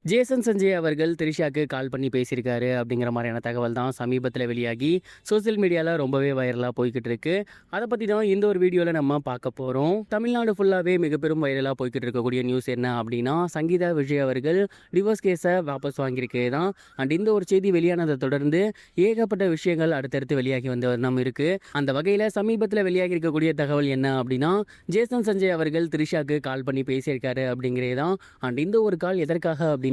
Jason Sanjay அவர்கள் திரிஷாக்கு கால் பண்ணி பேசியிருக்காரு அப்படிங்கிற மாதிரியான தகவல் தான் சமீபத்தில் வெளியாகி சோசியல் மீடியாவில் ரொம்பவே வைரலாக போய்கிட்டு இருக்கு. அதை பற்றி தான் இந்த ஒரு வீடியோவில் நம்ம பார்க்க போகிறோம். தமிழ்நாடு ஃபுல்லாகவே மிக பெரும் வைரலாக போய்கிட்டு இருக்கக்கூடிய நியூஸ் என்ன அப்படின்னா, சங்கீதா விஜய் அவர்கள் டிவோர்ஸ் கேஸை வாபஸ் வாங்கியிருக்கே தான். அண்ட் இந்த ஒரு செய்தி வெளியானதை தொடர்ந்து ஏகப்பட்ட விஷயங்கள் அடுத்தடுத்து வெளியாகி வந்த வண்ணம் இருக்குது. அந்த வகையில் சமீபத்தில் வெளியாகி இருக்கக்கூடிய தகவல் என்ன அப்படின்னா, ஜேசன் சஞ்சய் அவர்கள் திரிஷாக்கு கால் பண்ணி பேசியிருக்காரு அப்படிங்கிறே தான். அண்ட் இந்த ஒரு கால் எதற்காக அப்படின்னா,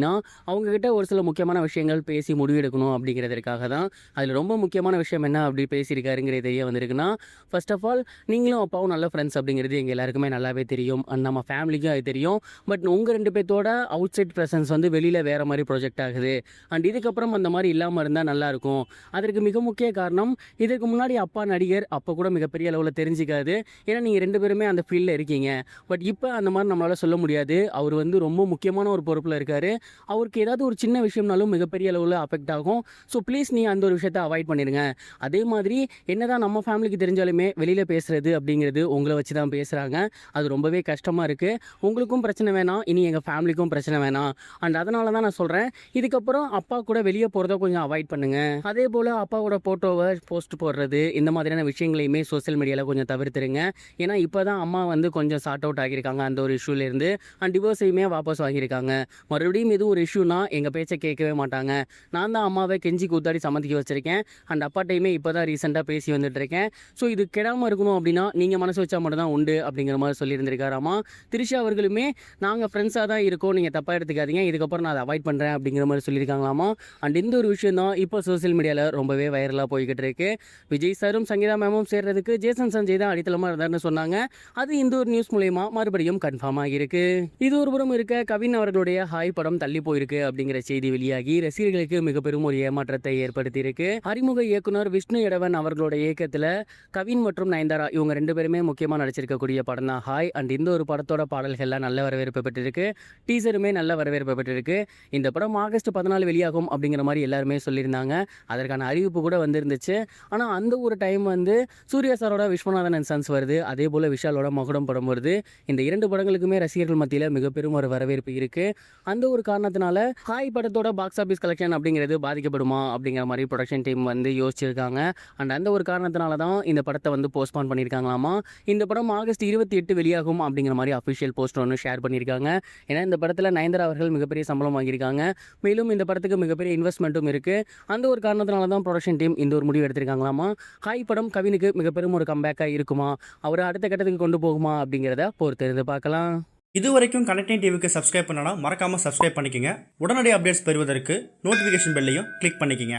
அவங்கக்கிட்ட ஒரு சில முக்கியமான விஷயங்கள் பேசி முடிவெடுக்கணும் அப்படிங்கிறதுக்காக தான். அதில் ரொம்ப முக்கியமான விஷயம் என்ன அப்படி பேசியிருக்காருங்கிறது தெரிய வந்திருக்குன்னா, ஃபர்ஸ்ட் ஆஃப் ஆல் நீங்களும் அப்பாவும் நல்ல ஃப்ரெண்ட்ஸ் அப்படிங்கிறது எங்கள் எல்லாருக்குமே நல்லாவே தெரியும். அண்ட் நம்ம ஃபேமிலிக்கும் அது தெரியும். பட் உங்கள் 2 பேர்த்தோட அவுட் சைட் ப்ரெசன்ஸ் வந்து வெளியில் வேறு மாதிரி ப்ரொஜெக்ட் ஆகுது. அண்ட் இதுக்கப்புறம் அந்த மாதிரி இல்லாமல் இருந்தால் நல்லாயிருக்கும். அதற்கு மிக முக்கிய காரணம், இதற்கு முன்னாடி அப்பா நடிகர், அப்போ கூட மிகப்பெரிய அளவில் தெரிஞ்சிக்காது. ஏன்னா நீங்கள் 2 பேருமே அந்த ஃபீல்டில் இருக்கீங்க. பட் இப்போ அந்த மாதிரி நம்மளால் சொல்ல முடியாது. அவர் வந்து ரொம்ப முக்கியமான ஒரு பொறுப்பில் இருக்கார். அவருக்கு ஏதாவது ஒரு சின்ன விஷயம்னாலும் மிகப்பெரிய அளவில் அஃபெக்ட் ஆகும். ஸோ ப்ளீஸ் நீ அந்த ஒரு விஷயத்தை அவாய்ட் பண்ணிடுங்க. அதே மாதிரி என்னதான் நம்ம ஃபேமிலிக்கு தெரிஞ்சாலுமே வெளியில் பேசுகிறது அப்படிங்கிறது உங்களை வச்சு தான் பேசுகிறாங்க. அது ரொம்பவே கஷ்டமாக இருக்குது. உங்களுக்கும் பிரச்சனை வேணாம், இனி எங்கள் ஃபேமிலிக்கும் பிரச்சனை வேணாம். அண்ட் அதனால தான் நான் சொல்கிறேன், இதுக்கப்புறம் அப்பா கூட வெளியே போகிறத கொஞ்சம் அவாய்ட் பண்ணுங்கள். அதே போல் அப்பாவோட ஃபோட்டோவை போஸ்ட் போடுறது, இந்த மாதிரியான விஷயங்களையுமே சோசியல் மீடியாவில் கொஞ்சம் தவிர்த்துருங்க. ஏன்னா இப்போ தான் அம்மா வந்து கொஞ்சம் சார்ட் அவுட் ஆகியிருக்காங்க அந்த ஒரு இஷ்யூலேருந்து. அண்ட் டிவோர்ஸையுமே வாபஸ் வாங்கியிருக்காங்க. மறுபடியும் எதுவும் ஒரு இஷ்யூனா எங்கள் பேச்சை கேட்கவே மாட்டாங்க. நான் தான் அம்மாவை கெஞ்சி கூத்தாடி சம்மதிக்க வச்சுருக்கேன். அண்ட் அப்பாட்டையுமே இப்போ தான் ரீசெண்டாக பேசி வந்துட்டுருக்கேன். ஸோ இது கெடாமல் இருக்கணும் அப்படின்னா நீங்கள் மனசு வச்சா மட்டும் தான் உண்டு அப்படிங்கிற மாதிரி சொல்லியிருந்திருக்காராமா. திரிஷா அவர்களுமே நாங்கள் ஃப்ரெண்ட்ஸாக தான் இருக்கோம், நீங்கள் தப்பாக எடுத்துக்காதீங்க, இதுக்கப்புறம் நான் அதை அவாய்ட் பண்ணுறேன் அப்படிங்கிற மாதிரி சொல்லியிருக்காங்களாமா. அண்ட் இந்த ஒரு விஷயம் தான் இப்போ சோசியல் மீடியாவில் ரொம்பவே வைரலாக போய்கிட்டு இருக்கு. விஜய் சாரும் சங்கீதா மேமும் சேர்றதுக்கு ஜேசன் சஞ்சய் தான் அடித்தளமாக இருந்தார்னு சொன்னாங்க. அது இந்த ஒரு நியூஸ் மூலயமா மறுபடியும் கன்ஃபார்ம் ஆகியிருக்கு. இது ஒரு புறம் இருக்க, கவின் அவர்களுடைய ஹாய் படம் தள்ளி போயிருக்கு அப்படிங்கிற செய்தி வெளியாகி ரசிகர்களுக்கு மிக பெரும் ஒரு ஏமாற்றத்தை ஏற்படுத்தியிருக்கு. அறிமுக இயக்குனர் விஷ்ணு எடவன் அவர்களோட இயக்கத்தில் கவின் மற்றும் நயன்தாரா இவங்க 2 பேருமே முக்கியமாக நடிச்சிருக்கக்கூடிய படம் தான் ஹாய். அண்ட் இந்த ஒரு படத்தோட பாடல்கள்லாம் நல்ல வரவேற்பு பெற்றிருக்கு. டீசருமே நல்ல வரவேற்பு பெற்றிருக்கு. இந்த படம் ஆகஸ்ட் 14 வெளியாகும் அப்படிங்கிற மாதிரி எல்லாருமே சொல்லியிருந்தாங்க. அதற்கான அறிவிப்பு கூட வந்திருந்துச்சு. ஆனால் அந்த ஒரு டைம் வந்து சூர்யா சாரோட விஸ்வநாதன் அண்ட் சன்ஸ் வருது, அதே போல் விஷாலோட மகுடம் படம் வருது. இந்த 2 படங்களுக்குமே ரசிகர்கள் மத்தியில் மிக பெரும் ஒரு வரவேற்பு இருக்குது. அந்த ஒரு காரணத்தினால ஹாய் படத்தோட பாக்ஸ் ஆஃபீஸ் கலெக்ஷன் அப்படிங்கிறது பாதிக்கப்படுமா அப்படிங்கிற மாதிரி ப்ரொடக்ஷன் டீம் வந்து யோசிச்சிருக்காங்க. அண்ட் அந்த ஒரு காரணத்தினால தான் இந்த படத்தை வந்து போஸ்ட்பான் பண்ணியிருக்காங்களாமா. இந்த படம் ஆகஸ்ட் 28 வெளியாகும் அப்படிங்கிற மாதிரி அஃபிஷியல் போஸ்டர் ஒன்று ஷேர் பண்ணியிருக்காங்க. ஏன்னா இந்த படத்தில் நயன்தாரா அவர்கள் மிகப்பெரிய சம்பளம் வாங்கியிருக்காங்க. மேலும் இந்த படத்துக்கு மிகப்பெரிய இன்வெஸ்ட்மெண்ட்டும் இருக்குது. அந்த ஒரு காரணத்தினால தான் ப்ரொடக்ஷன் டீம் இந்த ஒரு முடிவு எடுத்திருக்காங்களாமா. ஹாய் படம் கவினுக்கு மிகப்பெரும் ஒரு கம்பேக்காக இருக்குமா, அவரை அடுத்த கட்டத்துக்கு கொண்டு போகுமா அப்படிங்கிறத பொறுத்திருந்து பார்க்கலாம். இது வரைக்கும் கனெக்டிங் டிவிக்கு சப்ஸ்கிரைப் பண்ணனா மறக்காமல் சப்ஸ்கிரைப் பண்ணிக்கங்க. உடனடி அப்டேட்ஸ் பெறுவதற்கு நோட்டிஃபிகேஷன் பெல்லையும் கிளிக் பண்ணிக்கங்க.